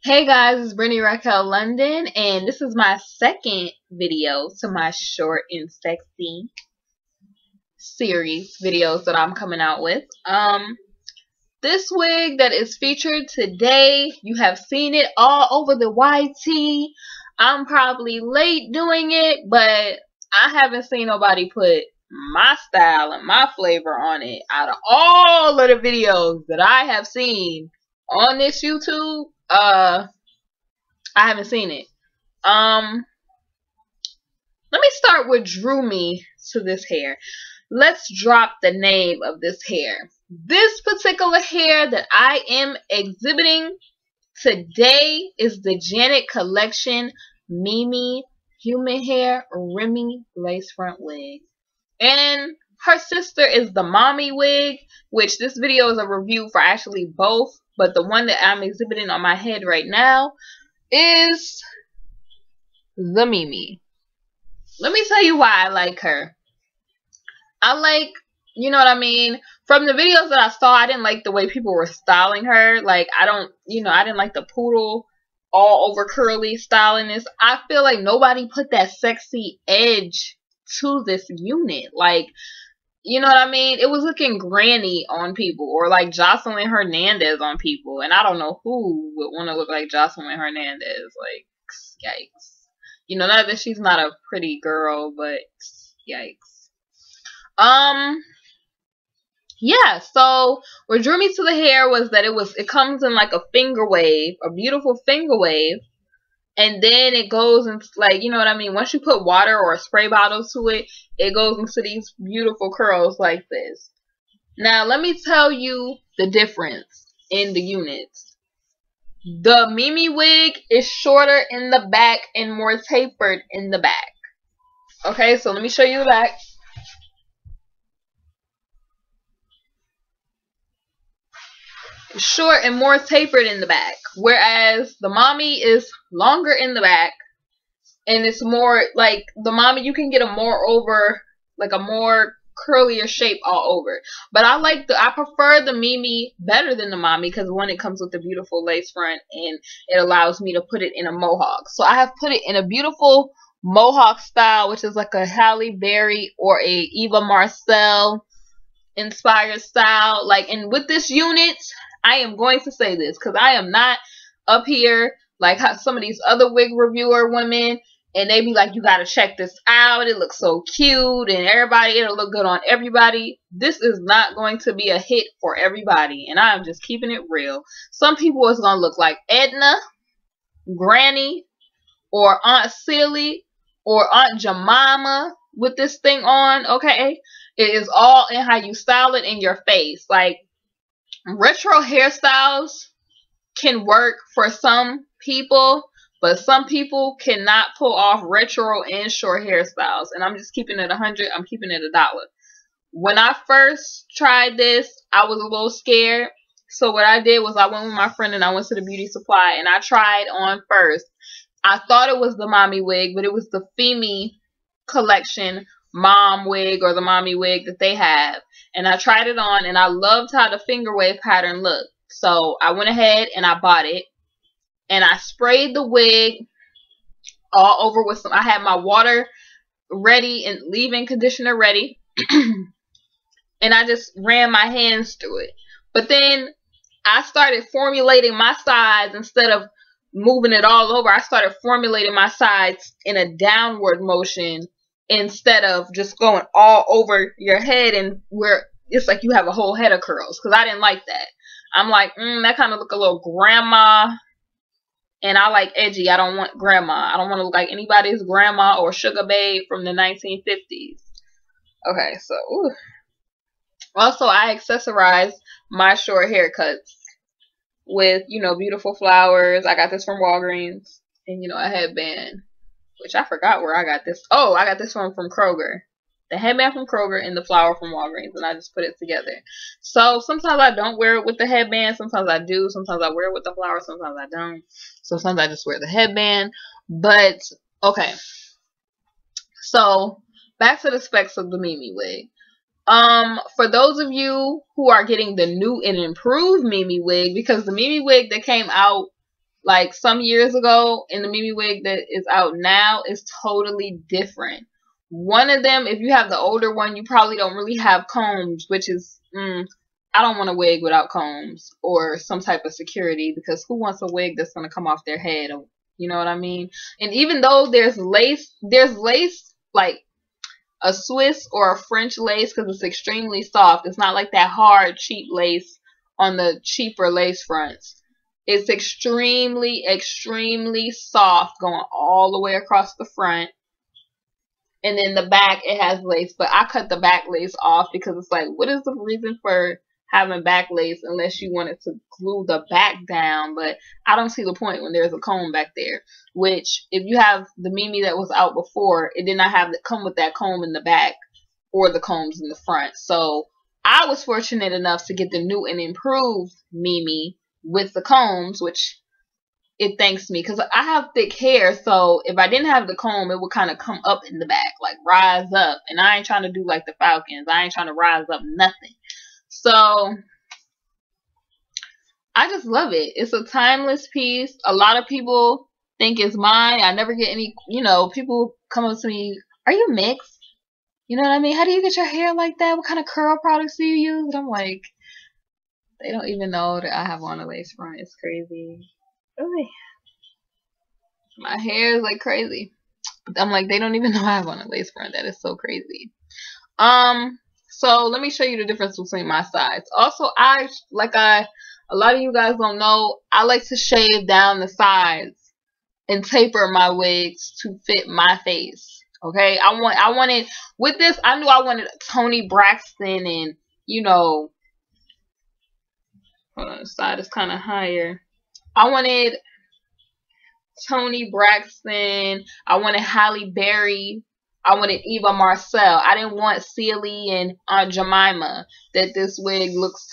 Hey guys, it's Brittany Raquel London, and this is my second video to my short and sexy series videos that I'm coming out with. This wig that is featured today, you have seen it all over the YT. I'm probably late doing it, but I haven't seen nobody put my style and my flavor on it out of all of the videos that I have seen on this YouTube. I haven't seen it. Let me start what drew me to this hair. Let's drop the name of this hair. This particular hair that I am exhibiting today is the Janet Collection Mimi Human Hair Remy Lace Front Wig. And her sister is the Mommy Wig, which this video is a review for actually both, but the one that I'm exhibiting on my head right now is the Mimi. Let me tell you why I like her. I like, you know what I mean? From the videos that I saw, I didn't like the way people were styling her. Like, I didn't like the poodle all over curly styling. I feel like nobody put that sexy edge to this unit. Like, you know what I mean? It was looking granny on people, or like Jocelyn Hernandez on people. And I don't know who would want to look like Jocelyn Hernandez. Like, yikes. You know, not that she's not a pretty girl, but yikes. Yeah, so what drew me to the hair was that it comes in like a finger wave, a beautiful finger wave. And then it goes into, like, you know what I mean? Once you put water or a spray bottle to it, it goes into these beautiful curls like this. Now, let me tell you the difference in the units. The Mimi wig is shorter in the back and more tapered in the back. Okay, so let me show you the back. Short and more tapered in the back, whereas the Mommy is longer in the back, and it's more like the Mommy, you can get a more curlier shape all over. But I prefer the Mimi better than the Mommy, because one, it comes with a beautiful lace front, and it allows me to put it in a mohawk. So I have put it in a beautiful mohawk style, which is like a Halle Berry or a Eva Marcel inspired style. Like, and with this unit, I am going to say this, because I am not up here like how some of these other wig reviewer women, and they be like, you gotta check this out, it looks so cute, and it'll look good on everybody. This is not going to be a hit for everybody, and I'm just keeping it real. Some people it's gonna look like Edna, Granny, or Aunt Silly, or Aunt Jemima with this thing on, okay? It is all in how you style it in your face. Like, retro hairstyles can work for some people, but some people cannot pull off retro and short hairstyles. And I'm just keeping it 100. I'm keeping it $1. When I first tried this, I was a little scared. So what I did was I went with my friend and I went to the beauty supply and I tried on first. I thought it was the Mommy wig, but it was the Femi Collection mom wig, or the Mommy wig that they have. And I tried it on, and I loved how the finger wave pattern looked. So I went ahead and I bought it, and I sprayed the wig all over with I had my water ready and leave-in conditioner ready, and I just ran my hands through it. But then I started formulating my sides. Instead of moving it all over, I started formulating my sides in a downward motion, instead of just going all over your head, and where it's like you have a whole head of curls, because I didn't like that. I'm like, that kind of look a little grandma, and I like edgy. I don't want grandma. I don't want to look like anybody's grandma or sugar babe from the 1950s. Okay, so, ooh. Also, I accessorize my short haircuts with, beautiful flowers. I got this from Walgreens, and, a headband, which I forgot where I got this. Oh, I got this one from Kroger. The headband from Kroger and the flower from Walgreens, and I just put it together. So sometimes I don't wear it with the headband. Sometimes I do. Sometimes I wear it with the flower. Sometimes I don't. Sometimes I just wear the headband. But, okay. So, back to the specs of the Mimi wig. For those of you who are getting the new and improved Mimi wig, because the Mimi wig that came out like some years ago and the Mimi wig that is out now is totally different. One of them, if you have the older one, you probably don't really have combs, which is, I don't want a wig without combs or some type of security, because who wants a wig that's going to come off their head? You know what I mean? And even though there's lace like a Swiss or a French lace, because it's extremely soft. It's not like that hard, cheap lace on the cheaper lace fronts. It's extremely, extremely soft going all the way across the front. And then the back, it has lace. But I cut the back lace off because it's like, what is the reason for having back lace unless you wanted to glue the back down? But I don't see the point when there's a comb back there. Which, if you have the Mimi that was out before, it did not have to come with that comb in the back or the combs in the front. So I was fortunate enough to get the new and improved Mimi with the combs, which it thanks me because I have thick hair. So if I didn't have the comb, it would kind of come up in the back, like rise up. And I ain't trying to do like the Falcons. I ain't trying to rise up nothing. So I just love it. It's a timeless piece. A lot of people think it's mine. I never get any, people come up to me, are you mixed? You know what I mean? How do you get your hair like that? What kind of curl products do you use? And I'm like, they don't even know that I have on a lace front. It's crazy. Really? My hair is like crazy. I'm like, they don't even know I have on a lace front. That is so crazy. So let me show you the difference between my sides. Also, a lot of you guys don't know, I like to shave down the sides and taper my wigs to fit my face. Okay, I wanted with this. I knew I wanted Toni Braxton, and hold on, the side is kind of higher. I wanted Toni Braxton. I wanted Halle Berry. I wanted Eva Marcel. I didn't want Celie and Aunt Jemima. That this wig looks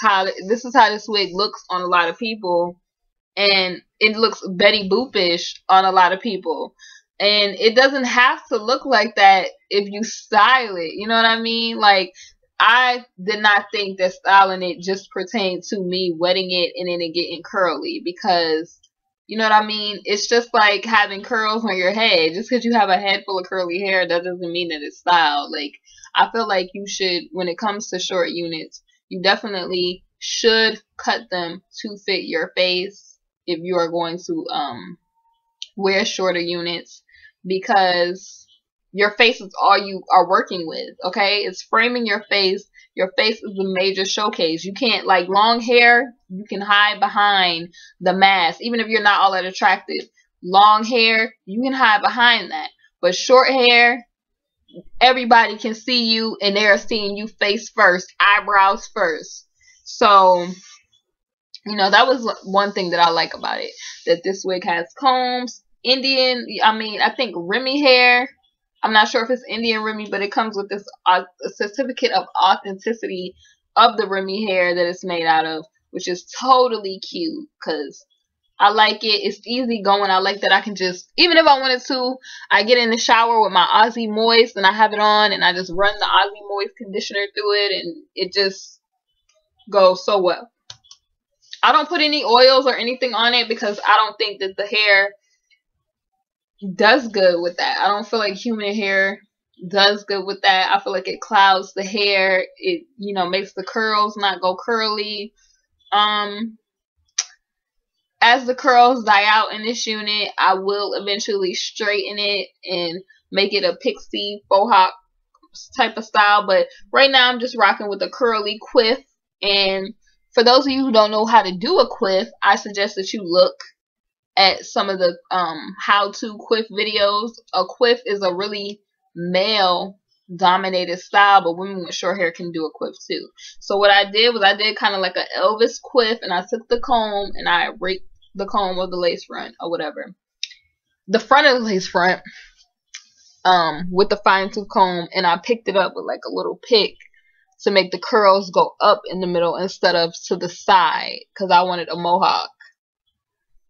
this is how this wig looks on a lot of people, and it looks Betty Boopish on a lot of people. And it doesn't have to look like that if you style it. You know what I mean? Like, I did not think that styling it just pertained to me wetting it and then it getting curly, because, you know what I mean? It's just like having curls on your head. Just because you have a head full of curly hair, that doesn't mean that it's styled. Like, I feel like you should, when it comes to short units, you definitely should cut them to fit your face if you are going to wear shorter units, because your face is all you are working with, okay? It's framing your face. Your face is a major showcase. You can't, like, long hair, you can hide behind the mask. Even if you're not all that attractive, long hair, you can hide behind that. But short hair, everybody can see you, and they're seeing you face first, eyebrows first. So, that was one thing that I like about it, that this wig has combs. I think Remy hair. I'm not sure if it's Indian Remy, but it comes with this certificate of authenticity of the Remy hair that it's made out of, which is totally cute because I like it. It's easy going. I like that I can just, even if I wanted to, I get in the shower with my Aussie Moist and I have it on and I just run the Aussie Moist conditioner through it and it just goes so well. I don't put any oils or anything on it because I don't think that the hair does good with that. I don't feel like human hair does good with that. I feel like it clouds the hair. It, makes the curls not go curly. As the curls die out in this unit, I will eventually straighten it and make it a pixie faux hawk type of style. But right now I'm just rocking with a curly quiff. And for those of you who don't know how to do a quiff, I suggest that you look at some of the how-to quiff videos. A quiff is a really male-dominated style, but women with short hair can do a quiff too. So what I did was I did kind of like an Elvis quiff, and I took the comb and I raked the comb of the lace front or whatever. The front of the lace front with the fine-tooth comb, and I picked it up with like a little pick to make the curls go up in the middle instead of to the side, because I wanted a mohawk.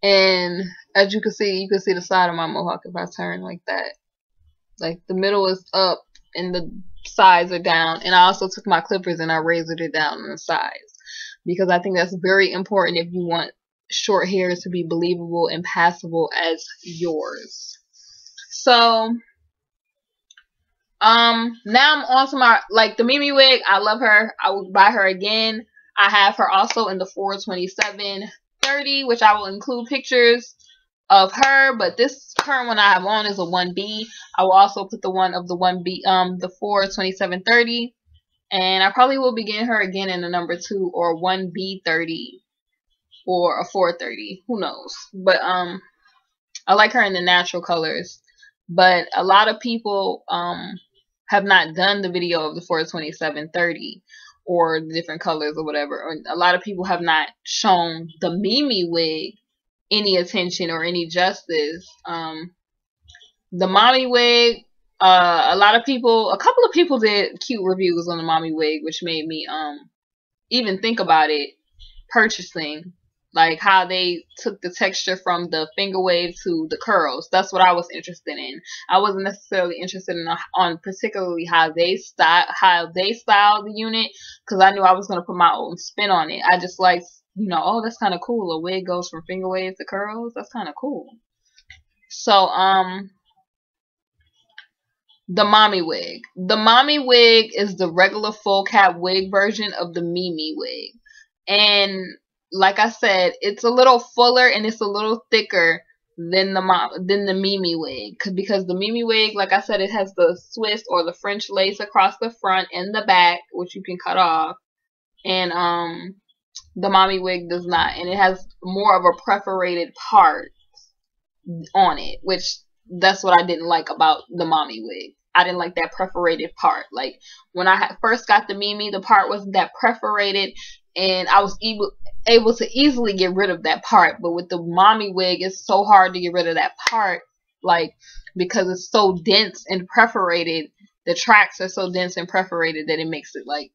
And as you can see the side of my mohawk if I turn like that. Like, the middle is up and the sides are down. And I also took my clippers and I razored it down on the sides, because I think that's very important if you want short hair to be believable and passable as yours. So now I'm on to my, like, the Mimi wig. I love her. I will buy her again. I have her also in the 42730, which I will include pictures of her, but this current one I have on is a 1B. I will also put the one of the 1B, the 42730, and I probably will be getting her again in the number 2 or 1B30 or a 430. Who knows? But I like her in the natural colors. But a lot of people have not done the video of the 42730 or the different colors or whatever. Or a lot of people have not shown the Mimi wig any attention or any justice. The mommy wig, a couple of people did cute reviews on the mommy wig, which made me even think about it purchasing. Like how they took the texture from the finger wave to the curls. That's what I was interested in. I wasn't necessarily interested in on particularly how they styled the unit, because I knew I was gonna put my own spin on it. I just like, you know, oh, that's kind of cool. A wig goes from finger wave to curls. That's kind of cool. So the mommy wig. The mommy wig is the regular full cap wig version of the Mimi wig, and like I said, it's a little fuller and it's a little thicker than the Mimi wig, because the Mimi wig, like I said, it has the Swiss or the French lace across the front and the back, which you can cut off, and the mommy wig does not, and it has more of a perforated part on it, which that's what I didn't like about the mommy wig. I didn't like that perforated part. Like when I first got the Mimi, the part was that perforated, and I was able to easily get rid of that part. But with the mommy wig, it's so hard to get rid of that part, like, because it's so dense and perforated. The tracks are so dense and perforated that it makes it like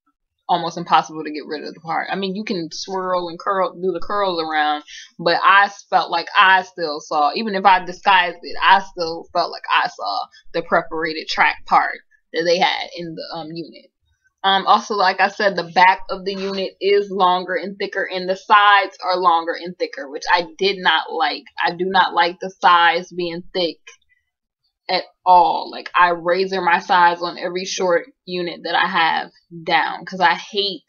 almost impossible to get rid of the part. I mean, you can swirl and do the curls around, but I felt like I still saw, even if I disguised it, I still felt like I saw the perforated track part that they had in the unit. Also, like I said, the back of the unit is longer and thicker, and the sides are longer and thicker, which I did not like. I do not like the sides being thick at all. Like, I razor my sides on every short unit that I have down, because I hate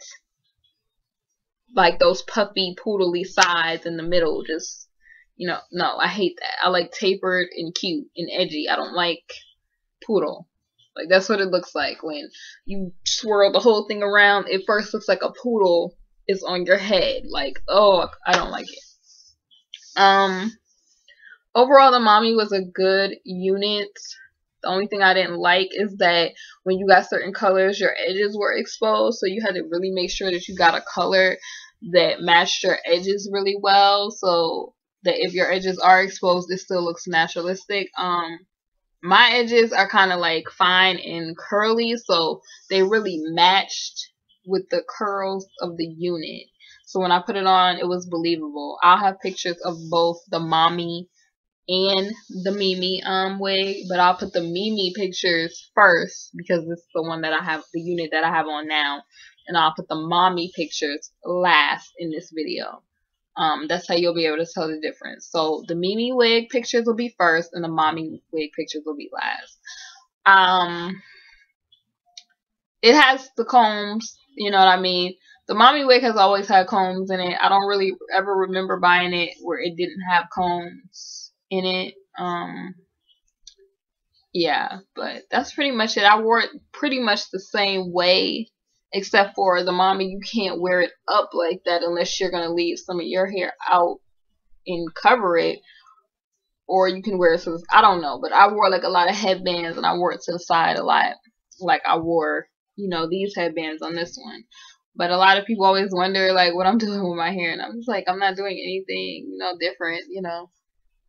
like those puffy poodly sides in the middle. Just, you know, no, I hate that. I like tapered and cute and edgy. I don't like poodle. Like, that's what it looks like when you swirl the whole thing around. It first looks like a poodle is on your head. Like, oh, I don't like it. Overall, the mommy was a good unit. The only thing I didn't like is that when you got certain colors, your edges were exposed. So you had to really make sure that you got a color that matched your edges really well, so that if your edges are exposed, it still looks naturalistic. My edges are kind of like fine and curly, so they really matched with the curls of the unit. So when I put it on, it was believable. I'll have pictures of both the mommy and the Mimi wig, but I'll put the Mimi pictures first because it's the one that I have, the unit that I have on now, and I'll put the mommy pictures last in this video. That's how you'll be able to tell the difference. So the Mimi wig pictures will be first, and the mommy wig pictures will be last. It has the combs, you know what I mean? The mommy wig has always had combs in it. I don't really ever remember buying it where it didn't have combs in it. Yeah, but that's pretty much it. I wore it pretty much the same way, except for the mommy, you can't wear it up like that unless you're going to leave some of your hair out and cover it. Or you can wear it, so I don't know, but I wore like a lot of headbands, and I wore it to the side a lot. Like I wore, you know, these headbands on this one. But a lot of people always wonder like what I'm doing with my hair, and I'm just like, I'm not doing anything, you know, different, you know.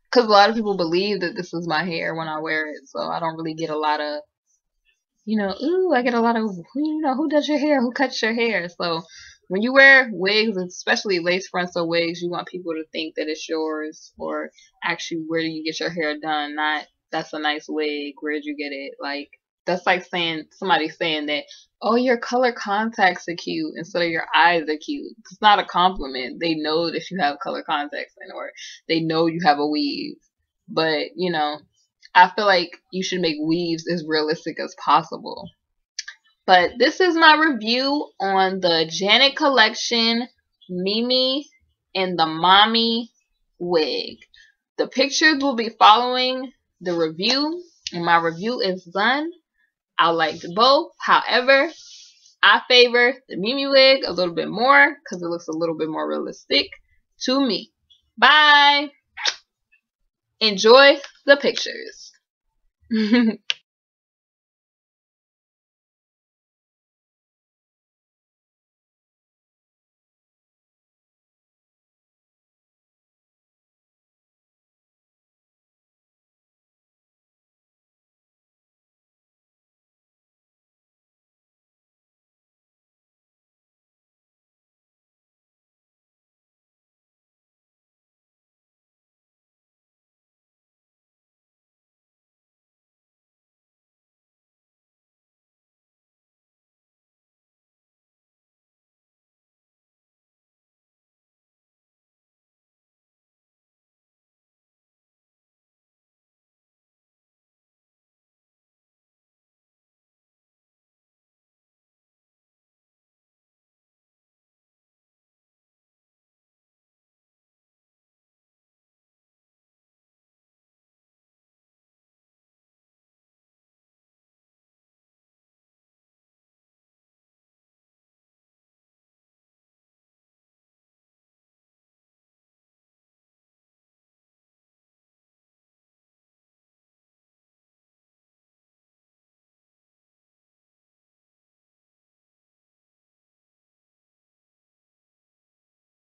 Because a lot of people believe that this is my hair when I wear it, so I don't really get a lot of, you know, ooh, I get a lot of, you know, who does your hair, who cuts your hair. So when you wear wigs, especially lace fronts or wigs, you want people to think that it's yours, or actually where do you get your hair done, not that's a nice wig, where'd you get it. Like, that's like saying, somebody saying that, oh, your color contacts are cute instead of your eyes are cute. It's not a compliment. They know that you have color contacts in, or they know you have a weave. But, you know, I feel like you should make weaves as realistic as possible. But this is my review on the Janet Collection Mimi and the Mommy wig. The pictures will be following the review, and my review is done. I liked both. However, I favor the Mimi wig a little bit more because it looks a little bit more realistic to me. Bye. Enjoy the pictures.